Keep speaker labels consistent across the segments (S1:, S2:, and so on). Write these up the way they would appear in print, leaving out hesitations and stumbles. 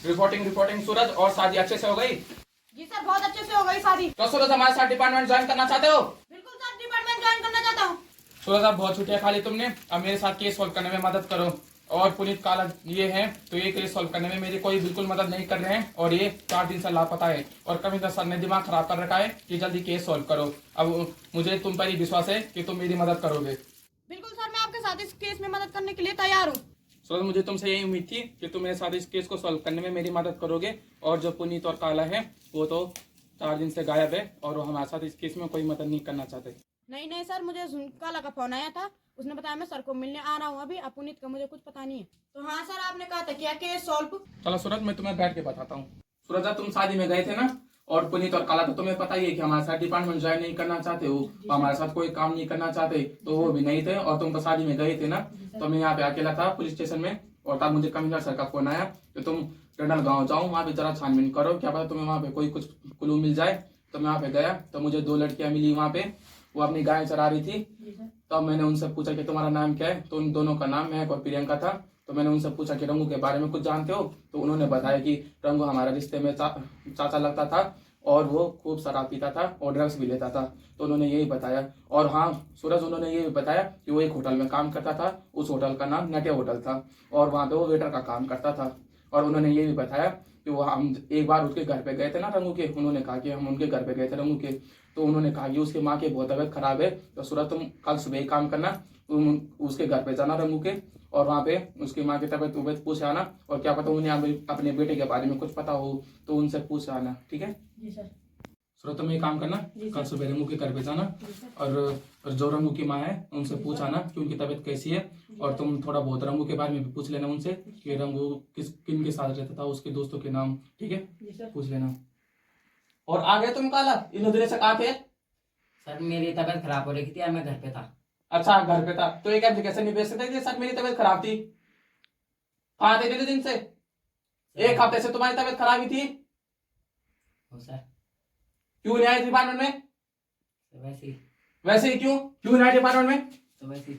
S1: Reporting reporting सूरज, और शादी अच्छे से हो गई?
S2: जी सर, बहुत अच्छे से हो गई शादी।
S1: तो सूरज हमारे साथ डिपार्टमेंट ज्वाइन करना चाहते हो?
S2: बिल्कुल सर, डिपार्टमेंट ज्वाइन करना चाहता हूँ।
S1: सूरज आप बहुत छुट्टियां खा ली तुमने, अब मेरे साथ केस सॉल्व करने में मदद करो। और पुनीत काला ये है, तो ये केस सॉल्व करने में मेरी कोई बिल्कुल मदद नहीं कर रहे हैं, और ये 4 दिन से लापता है। और कविंदर सर ने दिमाग खराब कर रखा है कि जल्दी केस सॉल्व करो। अब मुझे तुम पर ही विश्वास है कि तुम मेरी मदद करोगे।
S2: बिल्कुल सर, मैं आपके साथ इस केस में मदद करने के लिए तैयार हूँ।
S1: सूरज मुझे तुमसे यही उम्मीद थी कि तुम मेरे साथ इस केस को सॉल्व करने में मेरी मदद करोगे। और जो पुनीत और काला है वो तो 4 दिन से गायब है, और वो हमारे साथ इस केस में कोई मदद नहीं करना चाहते।
S2: नहीं सर, मुझे काला का फोन आया था, उसने बताया मैं सर को मिलने आ रहा हूँ अभी। अपुनीत का मुझे कुछ पता नहीं है। तो हाँ सर, आपने कहा था क्या केस सॉल्व।
S1: चलो सूरज, मैं तुम्हें बैठ के बताता हूँ। सूरज तुम शादी में गए थे ना, और पुनीत और काला तो तुम्हें पता ही है कि हमारे साथ डिपार्टमेंट ज्वाइन नहीं करना चाहते हो, हमारे साथ कोई काम नहीं करना चाहते, तो वो भी नहीं थे। और तुम तो शादी में गए थे ना, तो मैं यहाँ पे अकेला था पुलिस स्टेशन में, और तब मुझे कमिश्नर सर का फोन आया कि तुम टंडल गाँव जाओ, वहाँ पे जरा छानबीन करो, क्या पता तुम्हें वहाँ पे कोई कुछ क्लू मिल जाए। तो मैं वहाँ पे गया, तो मुझे 2 लड़कियां मिली वहाँ पे, वो अपनी गाय चरा रही थी। तब मैंने उनसे पूछा कि तुम्हारा नाम क्या है, तो उन दोनों का नाम महक और प्रियंका था। तो मैंने उनसे पूछा कि रंगू के बारे में कुछ जानते हो, तो उन्होंने बताया कि रंगू हमारे रिश्ते में चाचा लगता था, और वो खूब शराब पीता था और ड्रग्स भी लेता था। तो उन्होंने यही बताया। और हाँ सूरज, उन्होंने ये भी बताया कि वो एक होटल में काम करता था, उस होटल का नाम नटे होटल था, और वहाँ पे वो वेटर का काम करता था। और उन्होंने ये भी बताया कि वो हम एक बार उसके घर पे गए थे ना रंगू के, उन्होंने कहा कि हम उनके घर पे गए थे रंगू के, तो उन्होंने कहा कि उसकी माँ की बहुत तबीयत खराब है। तो सूरज तुम कल सुबह ही काम करना, तुम उसके घर पे जाना रंगू के, और वहाँ पे उसकी माँ की तबीयत पूछ आना, और क्या पता उन्हें अपने बेटे के बारे में कुछ पता हो तो उनसे पूछ आना, ठीक है?
S2: जी सर।
S1: सूरज तुम ये काम करना, कल सुबह रंगू के घर पे जाना, और जो रंगू की माँ है उनसे पूछ आना कि उनकी तबीयत कैसी है। और तुम थोड़ा बहुत रंगू के बारे में भी पूछ लेना उनसे कि रंगू किन के साथ रहता था, उसके दोस्तों के नाम, ठीक है? पूछ लेना। और आ गए तुम काला, इन दिनों से कहाँ थे?
S3: सर मेरी तबीयत खराब हो रही थी, मैं घर पे था।
S1: अच्छा घर पे था, तो एक एप्लीकेशन नहीं भेज सकते कि सर मेरी तबीयत खराब थी? कहाँ थे इतने दिन से? 1 हफ्ते से तुम्हारी तबीयत खराब ही थी,
S3: हो सर।
S1: क्यों नहीं आए डिपार्टमेंट में?
S3: वैसे
S1: ही क्यों नहीं आए डिपार्टमेंट में?
S3: तो वैसे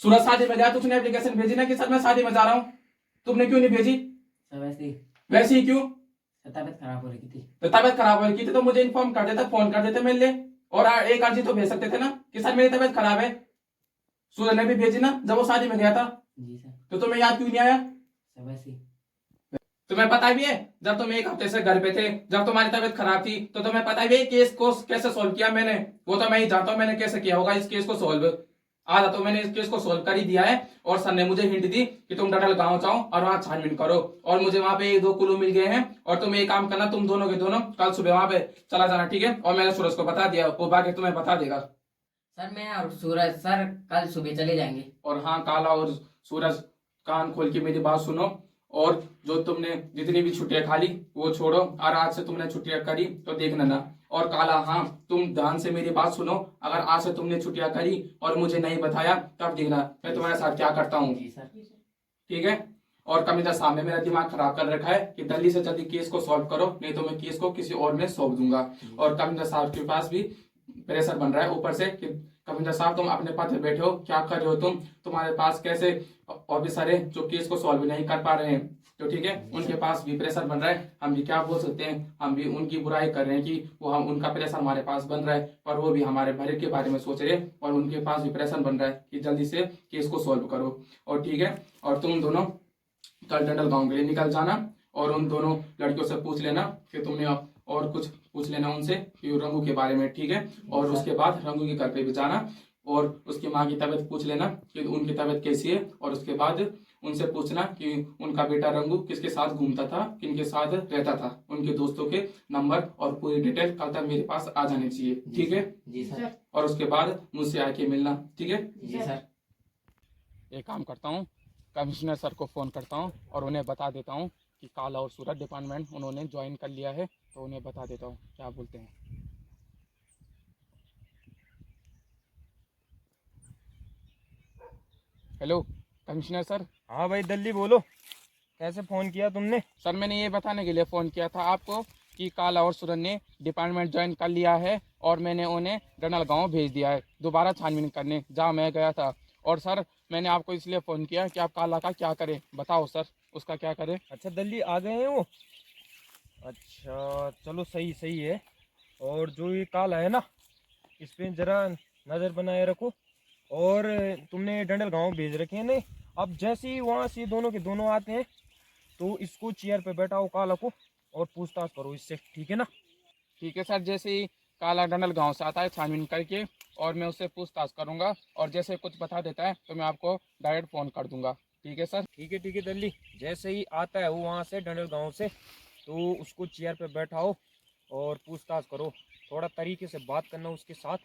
S1: सूरज शादी में गया तो उसने एप्लीकेशन भेजी ना कि सर मैं शादी में जा रहा हूँ, तुमने क्यों नहीं भेजी?
S3: सर
S1: वैसे ही क्यों?
S3: तबीयत खराब हो रही थी।
S1: तो तबीयत खराब हो रही थी तो मुझे इन्फॉर्म कर देते, फोन कर देते मेरे लिए, और एक अर्जी तो भेज सकते थे ना कि सर मेरी तबीयत खराब है। सूरज ने भी भेजी ना जब वो शादी में गया था।
S3: जी सर।
S1: तो तुम्हें याद क्यों नहीं आया?
S3: सर वैसे
S1: तुम्हें पता भी है जब तुम 1 हफ्ते से घर पे थे, जब तुम्हारी तबीयत खराब थी, तो तुम्हें पता भी है केस को कैसे सोल्व किया मैंने? वो तो मैं ही जानता हूँ मैंने कैसे किया होगा इस केस को सोल्व। आधा तो मैंने इस केस को सोल्व कर ही दिया है, और सर ने मुझे हिंट दी कि तुम डडल गांव जाओ और वहां छानबीन करो, और मुझे वहां पे 2 क्लू मिल गए हैं। और तुम एक काम करना, तुम दोनों के दोनों कल सुबह वहां पे चला जाना, ठीक है? और मैंने सूरज को बता दिया, वो बाकी तुम्हें बता देगा।
S3: सर मैं और सूरज सर कल सुबह चले जाएंगे।
S1: और हाँ काला और सूरज, कान खोल के मेरी बात सुनो, और जो तुमने जितनी भी छुट्टियां खा ली वो छोड़ो, और आज से तुमने छुट्टियां करी तो देखना ना। और काला हाँ, तुम ध्यान से मेरी बात सुनो, अगर आज से तुमने छुट्टियां करी और मुझे नहीं बताया तब देखना मैं तुम्हारे साथ क्या करता हूँ, ठीक है? और कमिश्नर साहब ने मेरा दिमाग खराब कर रखा है कि जल्दी से जल्दी केस को सॉल्व करो, नहीं तो मैं केस को किसी और में सौंप दूंगा। और कमिश्नर साहब के पास भी प्रेशर बन रहा है ऊपर से कि कमिश्नर साहब तुम अपने पद पे बैठे हो, क्या कर रहे हो तुम्हारे पास कैसे ऑफिसर है जो केस को सॉल्व नहीं कर पा रहे हैं, तो ठीक है उनके पास भी प्रेशर बन रहा है। हम भी क्या बोल सकते हैं, हम भी उनकी बुराई कर रहे हैं कि वो हम उनका प्रेशर हमारे पास बन रहा है, पर वो भी हमारे भले के बारे में सोच रहे हैं, और उनके पास भी प्रेशर बन रहा है कि जल्दी से केस को सॉल्व करो। और ठीक है, और तुम दोनों कल डंडल गाँव के लिए निकल जाना, और उन दोनों लड़कियों से पूछ लेना कि तुमने और कुछ पूछ लेना उनसे कि रंगू के बारे में, ठीक है? और उसके बाद रंगू के घर पे भी जाना, और उसकी माँ की तबीयत पूछ लेना कि उनकी तबीयत कैसी है, और उसके बाद उनसे पूछना कि उनका बेटा रंगू किसके साथ घूमता था, किन के साथ रहता था, उनके दोस्तों के नंबर और पूरी डिटेल कल तक मेरे पास आ जानी चाहिए, ठीक है?
S3: जी सर।
S1: और उसके बाद मुझसे आके मिलना, ठीक है?
S3: जी सर।
S1: एक काम करता हूँ, कमिश्नर सर को फ़ोन करता हूँ और उन्हें बता देता हूँ कि काला और सूरज डिपार्टमेंट उन्होंने ज्वाइन कर लिया है, तो उन्हें बता देता हूँ, क्या बोलते हैं? Hello commissioner sir.
S4: हाँ भाई दल्ली बोलो, कैसे फोन किया तुमने?
S1: सर मैंने ये बताने के लिए फ़ोन किया था आपको कि काला और सूरज ने डिपार्टमेंट ज्वाइन कर लिया है, और मैंने उन्हें डनल गांव भेज दिया है दोबारा छानबीन करने जहाँ मैं गया था। और सर मैंने आपको इसलिए फ़ोन किया कि आप काला का क्या करें, बताओ सर, उसका क्या करें।
S4: अच्छा दल्ली आ गए हैं वो। अच्छा चलो सही सही है। और जो ये काला है ना, इस पे जरा नज़र बनाए रखो। और तुमने डंडल गांव भेज रखे हैं नहीं। अब जैसे ही वहाँ से दोनों के दोनों आते हैं तो इसको चेयर पे बैठाओ काला को, और पूछताछ करो इससे, ठीक है ना।
S1: ठीक है सर, जैसे ही काला डंडल गांव से आता है छानबीन करके और मैं उससे पूछताछ करूंगा, और जैसे कुछ बता देता है तो मैं आपको डायरेक्ट फ़ोन कर दूंगा। ठीक है सर।
S4: ठीक है दल्ली, जैसे ही आता है वो वहाँ से डंडल गांव से, तो उसको चेयर पे बैठाओ और पूछताछ करो। थोड़ा तरीके से बात करना उसके साथ,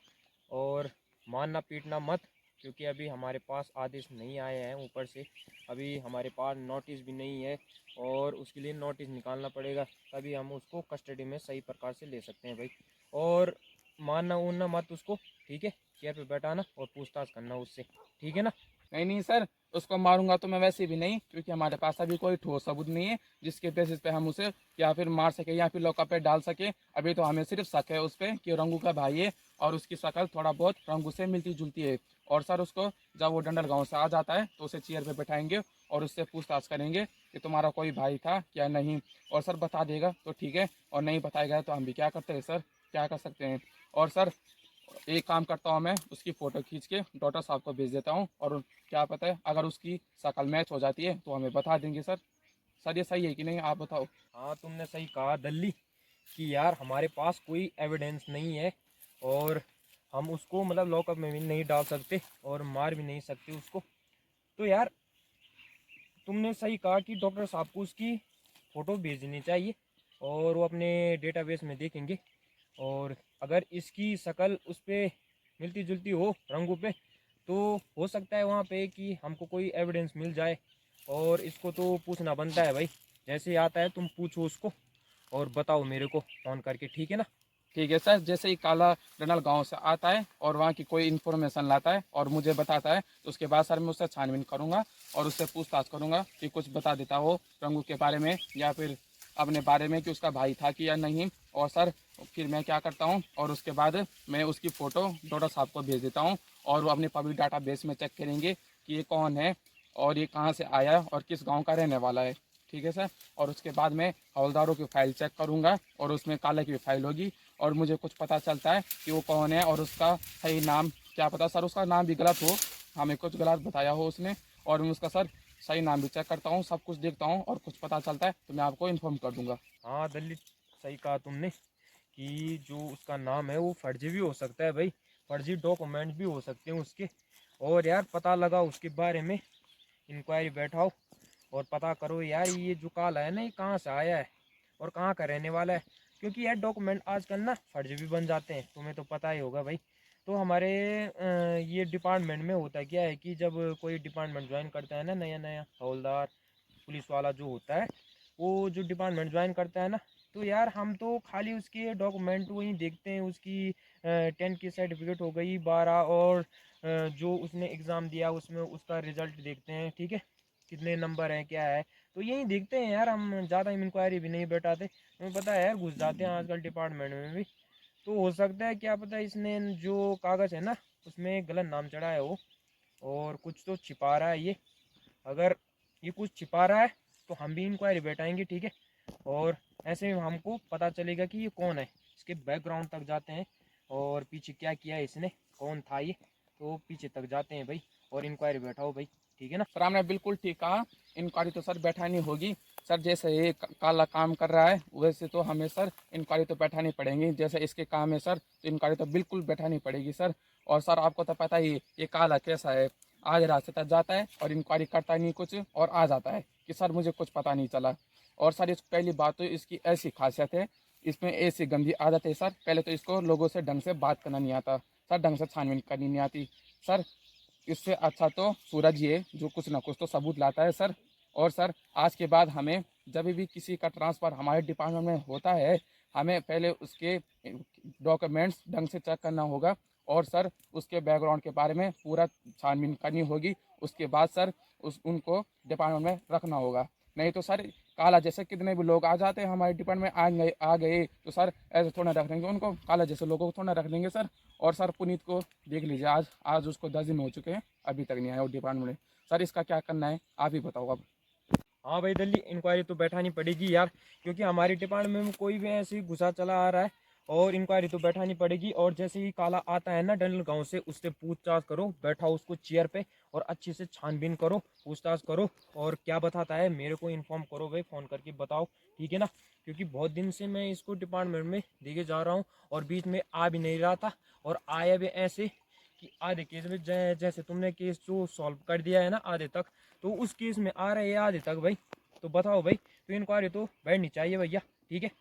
S4: और मारना पीटना मत, क्योंकि अभी हमारे पास आदेश नहीं आए हैं ऊपर से। अभी हमारे पास नोटिस भी नहीं है, और उसके लिए नोटिस निकालना पड़ेगा, तभी हम उसको कस्टडी में सही प्रकार से ले सकते हैं भाई। और मारना उड़ना मत उसको, ठीक है। चेयर पे बैठाना और पूछताछ करना उससे, ठीक है ना।
S1: नहीं नहीं सर, उसको मारूंगा तो मैं वैसे भी नहीं, क्योंकि हमारे पास अभी कोई ठोस सबूत नहीं है जिसके बेसिस पे हम उसे या फिर मार सके या फिर लॉकअप पे डाल सके। अभी तो हमें सिर्फ शक है उस पर कि रंगू का भाई है, और उसकी शक्ल थोड़ा बहुत रंगू से मिलती जुलती है। और सर उसको जब वो डंडल गांव से आ जाता है तो उसे चेयर पे बैठाएंगे और उससे पूछताछ करेंगे कि तुम्हारा कोई भाई था या नहीं। और सर बता देगा तो ठीक है, और नहीं बताएगा तो हम भी क्या करते हैं सर, क्या कर सकते हैं। और सर एक काम करता हूँ, मैं उसकी फ़ोटो खींच के डॉक्टर साहब को भेज देता हूँ, और क्या पता है अगर उसकी शक्ल मैच हो जाती है तो हमें बता देंगे सर। सर ये सही है कि नहीं, आप बताओ।
S4: हाँ तुमने सही कहा दल्ली, कि यार हमारे पास कोई एविडेंस नहीं है, और हम उसको मतलब लॉकअप में भी नहीं डाल सकते और मार भी नहीं सकते उसको। तो यार तुमने सही कहा कि डॉक्टर साहब को उसकी फ़ोटो भेजनी चाहिए, और वो अपने डेटाबेस में देखेंगे। और अगर इसकी शक्ल उस पर मिलती जुलती हो रंगों पे, तो हो सकता है वहाँ पे कि हमको कोई एविडेंस मिल जाए। और इसको तो पूछना बनता है भाई, जैसे ही आता है तुम पूछो उसको और बताओ मेरे को फ़ोन करके, ठीक है ना।
S1: ठीक है सर, जैसे ही काला डनल गांव से आता है और वहाँ की कोई इन्फॉर्मेशन लाता है और मुझे बताता है, तो उसके बाद सर मैं उससे छानबीन करूँगा और उससे पूछताछ करूँगा कि कुछ बता देता हो रंगू के बारे में या फिर अपने बारे में कि उसका भाई था कि या नहीं। और सर फिर मैं क्या करता हूँ, और उसके बाद मैं उसकी फ़ोटो डॉक्टर साहब को भेज देता हूँ, और वो अपने पब्लिक डाटा बेस में चेक करेंगे कि ये कौन है और ये कहाँ से आया और किस गाँव का रहने वाला है। ठीक है सर। और उसके बाद मैं हवलदारों की फ़ाइल चेक करूँगा, और उसमें काले की भी फाइल होगी, और मुझे कुछ पता चलता है कि वो कौन है और उसका सही नाम, क्या पता सर उसका नाम भी गलत हो, हमें कुछ गलत बताया हो उसने, और मैं उसका सर सही नाम भी चेक करता हूँ, सब कुछ देखता हूँ, और कुछ पता चलता है तो मैं आपको इन्फॉर्म कर दूंगा।
S4: हाँ दलित, सही कहा तुमने कि जो उसका नाम है वो फर्जी भी हो सकता है भाई, फर्जी डॉक्यूमेंट भी हो सकते हैं उसके। और यार पता लगा उसके बारे में, इंक्वायरी बैठाओ और पता करो यार ये जो काला है ना, ये कहाँ से आया है और कहाँ का रहने वाला है। क्योंकि यार डॉक्यूमेंट आजकल ना फर्जी भी बन जाते हैं, तुम्हें तो पता ही होगा भाई। तो हमारे ये डिपार्टमेंट में होता क्या है कि जब कोई डिपार्टमेंट ज्वाइन करता है ना, नया नया हवलदार पुलिस वाला जो होता है, वो जो डिपार्टमेंट ज्वाइन करता है ना, तो यार हम तो खाली उसके डॉक्यूमेंट वही देखते हैं। उसकी 10 की सर्टिफिकेट हो गई, 12, और जो उसने एग्ज़ाम दिया उसमें उसका रिजल्ट देखते हैं, ठीक है, कितने नंबर हैं क्या है। तो यही देखते हैं यार, हम ज़्यादा इंक्वायरी भी नहीं बैठाते। हमें पता है यार घुस जाते हैं आजकल डिपार्टमेंट में भी। तो हो सकता है क्या पता इसने जो कागज़ है ना उसमें गलत नाम चढ़ा है वो, और कुछ तो छिपा रहा है ये। अगर ये कुछ छिपा रहा है तो हम भी इंक्वायरी बैठाएंगे, ठीक है। और ऐसे में हमको पता चलेगा कि ये कौन है, इसके बैकग्राउंड तक जाते हैं और पीछे क्या किया है इसने, कौन था ये, तो पीछे तक जाते हैं भाई और इंक्वायरी बैठाओ भाई, ठीक है ना।
S1: सर आपने बिल्कुल ठीक कहा, इंक्वायरी तो सर बैठानी होगी। सर जैसे ये काला काम कर रहा है वैसे तो हमें सर इंक्वायरी तो बैठानी पड़ेगी, जैसे इसके काम है सर तो इंक्वायरी तो बिल्कुल बैठानी पड़ेगी सर। और सर आपको तो पता ही है ये काला कैसा है, आज रास्ते तक जाता है और इंक्वायरी करता नहीं कुछ और आ जाता है कि सर मुझे कुछ पता नहीं चला। और सर इस पहली बात तो इसकी ऐसी खासियत है, इसमें ऐसी गंदी आदत है सर, पहले तो इसको लोगों से ढंग से बात करना नहीं आता सर, ढंग से छानबीन करनी नहीं आती सर। इससे अच्छा तो सूरज ये जो कुछ ना कुछ तो सबूत लाता है सर। और सर आज के बाद हमें जब भी किसी का ट्रांसफ़र हमारे डिपार्टमेंट में होता है, हमें पहले उसके डॉक्यूमेंट्स ढंग से चेक करना होगा, और सर उसके बैकग्राउंड के बारे में पूरा छानबीन करनी होगी। उसके बाद सर उनको डिपार्टमेंट में रखना होगा, नहीं तो सर काला जैसे कितने भी लोग आ जाते हैं हमारे डिपार्टमेंट में आ गए तो सर ऐसे थोड़ा रख देंगे उनको, काला जैसे लोगों को थोड़ा रख देंगे सर। और सर पुनीत को देख लीजिए, आज आज उसको 10 दिन हो चुके हैं, अभी तक नहीं आया वो डिपार्टमेंट में। सर इसका क्या करना है आप ही बताओ अब।
S4: हाँ भाई दिल्ली इंक्वायरी तो बैठानी पड़ेगी यार, क्योंकि हमारे डिपार्टमेंट में कोई भी ऐसे ही घुसा चला आ रहा है, और इंक्वायरी तो बैठानी पड़ेगी। और जैसे ही काला आता है ना डंडल गांव से, उससे पूछताछ करो, बैठाओ उसको चेयर पे और अच्छे से छानबीन करो, पूछताछ करो, और क्या बताता है मेरे को इन्फॉर्म करो भाई, फ़ोन करके बताओ, ठीक है ना। क्योंकि बहुत दिन से मैं इसको डिपार्टमेंट में देखे जा रहा हूँ, और बीच में आ भी नहीं रहा था, और आया भी ऐसे कि आधे केस में जैसे तुमने केस जो सॉल्व कर दिया है ना आधे तक, तो उस केस में आ रहे हैं आधे तक भाई। तो बताओ भाई, तो इंक्वायरी तो बैठनी चाहिए भैया, ठीक है।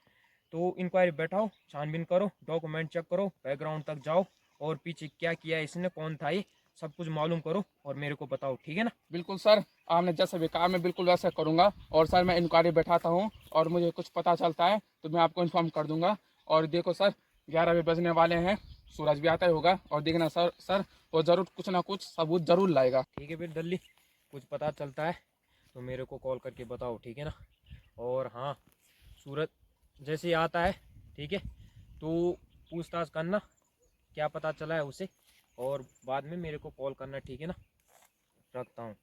S4: तो इंक्वायरी बैठाओ, छानबीन करो, डॉक्यूमेंट चेक करो, बैकग्राउंड तक जाओ, और पीछे क्या किया है इसने, कौन था ये, सब कुछ मालूम करो और मेरे को बताओ, ठीक है ना।
S1: बिल्कुल सर, आपने जैसा भी कहा मैं बिल्कुल वैसा करूँगा। और सर मैं इंक्वायरी बैठाता हूँ और मुझे कुछ पता चलता है तो मैं आपको इन्फॉर्म कर दूंगा। और देखो सर 11 बजे बजने वाले हैं, सूरज भी आता ही होगा, और देखना सर वो ज़रूर कुछ ना कुछ सबूत ज़रूर लाएगा।
S4: ठीक है फिर दिल्ली, कुछ पता चलता है तो मेरे को कॉल करके बताओ, ठीक है ना। और हाँ, सूरज जैसे ही आता है, ठीक है, तो पूछताछ करना क्या पता चला है उसे, और बाद में मेरे को कॉल करना, ठीक है ना। रखता हूँ।